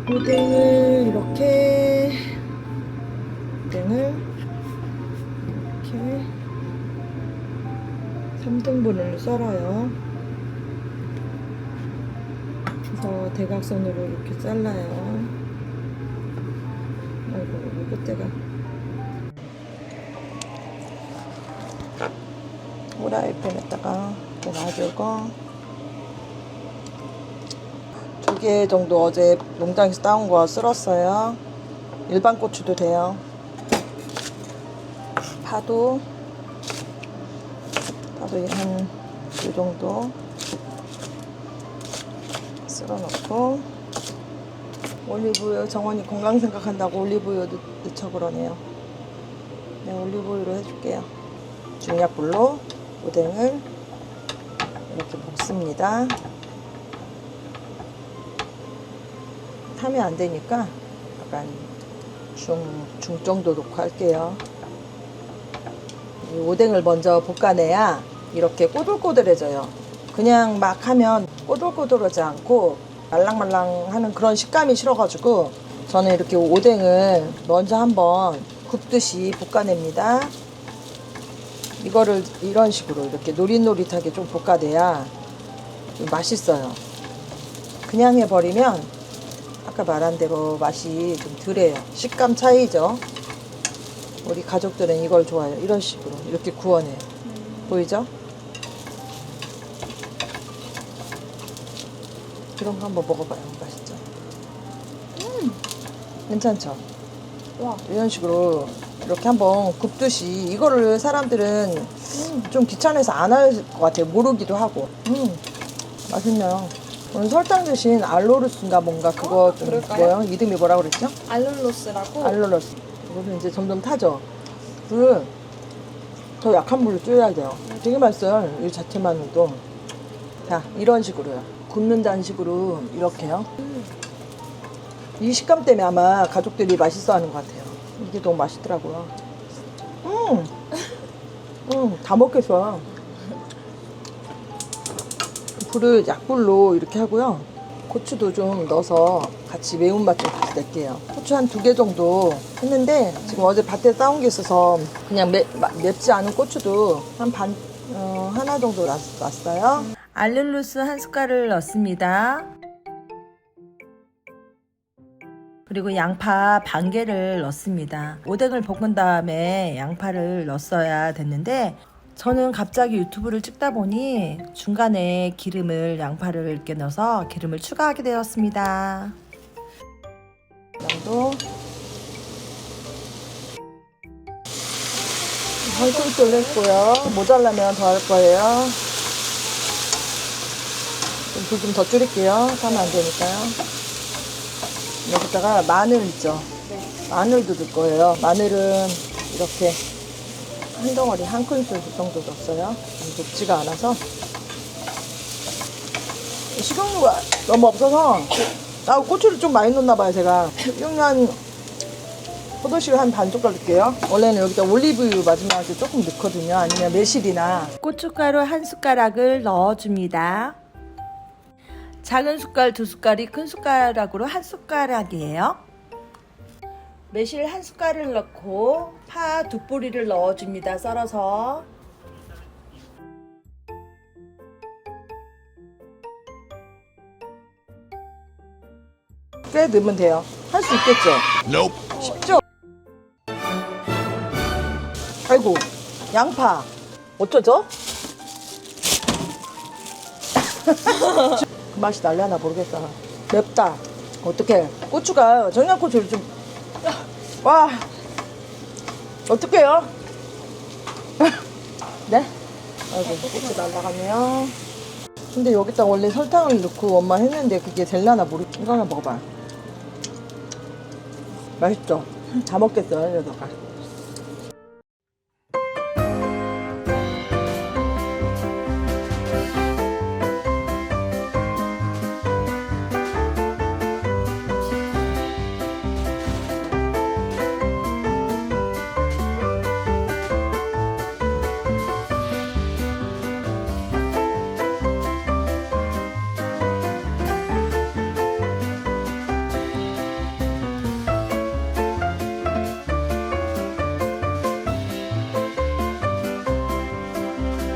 오뎅을 이렇게 이렇게 3등분을 썰어요. 그래서 대각선으로 이렇게 잘라요. 아이고, 끝에가. 후라이팬에다가 놔주고 2개 정도 어제 농장에서 따온 거 쓸었어요. 일반 고추도 돼요. 파도 한 이 정도 쓸어 넣고, 올리브유, 정원이 건강 생각한다고 올리브유 넣자 그러네요. 네, 올리브유로 해줄게요. 중약불로 오뎅을 이렇게 볶습니다. 타면 안 되니까 약간 중 정도 놓고 할게요. 이 오뎅을 먼저 볶아내야 이렇게 꼬들꼬들해져요. 그냥 막 하면 꼬들꼬들하지 않고 말랑말랑 하는 그런 식감이 싫어가지고 저는 이렇게 오뎅을 먼저 한번 굽듯이 볶아냅니다. 이거를 이런 식으로 이렇게 노릿노릿하게 좀 볶아내야 좀 맛있어요. 그냥 해버리면 아까 말한 대로 맛이 좀 덜해요. 식감 차이죠. 우리 가족들은 이걸 좋아해요. 이런 식으로 이렇게 구워내요. 보이죠? 이런 거 한번 먹어봐요. 맛있죠? 괜찮죠? 와, 이런 식으로 이렇게 한번 굽듯이. 이거를 사람들은 좀 귀찮아서 안 할 것 같아요. 모르기도 하고. 맛있네요. 오늘 설탕 대신 알로르스인가 뭔가 그거 좀 뭐예요? 이름이 뭐라고 그랬죠? 알룰로스라고? 알로르스. 이거는 이제 점점 타죠. 불을 더 약한 불로 줄여야 돼요. 되게 맛있어요. 이 자체만으로도. 자, 이런 식으로요. 굽는다는 식으로 이렇게요. 이 식감 때문에 아마 가족들이 맛있어 하는 것 같아요. 이게 너무 맛있더라고요. 다 먹겠어요. 불을 약불로 이렇게 하고요. 고추도 좀 넣어서 같이 매운맛 좀 같이 낼게요. 고추 한 2개 정도 했는데 지금 어제 밭에 싸운 게 있어서 그냥 맵지 않은 고추도 한 하나 정도 놨어요. 알룰로스 1숟갈을 넣습니다. 그리고 양파 반 개를 넣습니다. 오뎅을 볶은 다음에 양파를 넣었어야 됐는데 저는 갑자기 유튜브를 찍다 보니 중간에 양파를 이렇게 넣어서 기름을 추가하게 되었습니다. 양도 한 큰술 했고요. 모자라면 더 할 거예요. 불 좀 더 줄일게요. 타면 안 되니까요. 여기다가 마늘 있죠? 네. 마늘도 넣을 거예요. 마늘은 이렇게 한 덩어리 한 큰술 정도 넣었어요. 높지가 않아서. 식용유가 너무 없어서 고추를 좀 많이 넣었나 봐요. 제가 식용유 포도씨를 한 반 숟갈 넣을게요. 원래는 여기다 올리브유 마지막에 조금 넣거든요. 아니면 매실이나. 고춧가루 1숟가락을 넣어줍니다. 작은 숟갈 2숟갈이 큰 숟가락으로 1숟가락이에요. 매실 1숟갈을 넣고 파 2뿌리를 넣어줍니다. 썰어서. 꽤 넣으면 돼요. 할 수 있겠죠? Nope. 쉽죠? 아이고, 양파 어쩌죠? 그 맛이 날려나 모르겠다. 맵다. 어떡해. 고추가 정양고추를 좀. 와, 어떡해요? 네? 아이고, 고추 날라갔네요. 근데 여기다 원래 설탕을 넣고 엄마 했는데 그게 될라나 이거 하나 먹어봐. 맛있죠? 다 먹겠어요, 여기다가.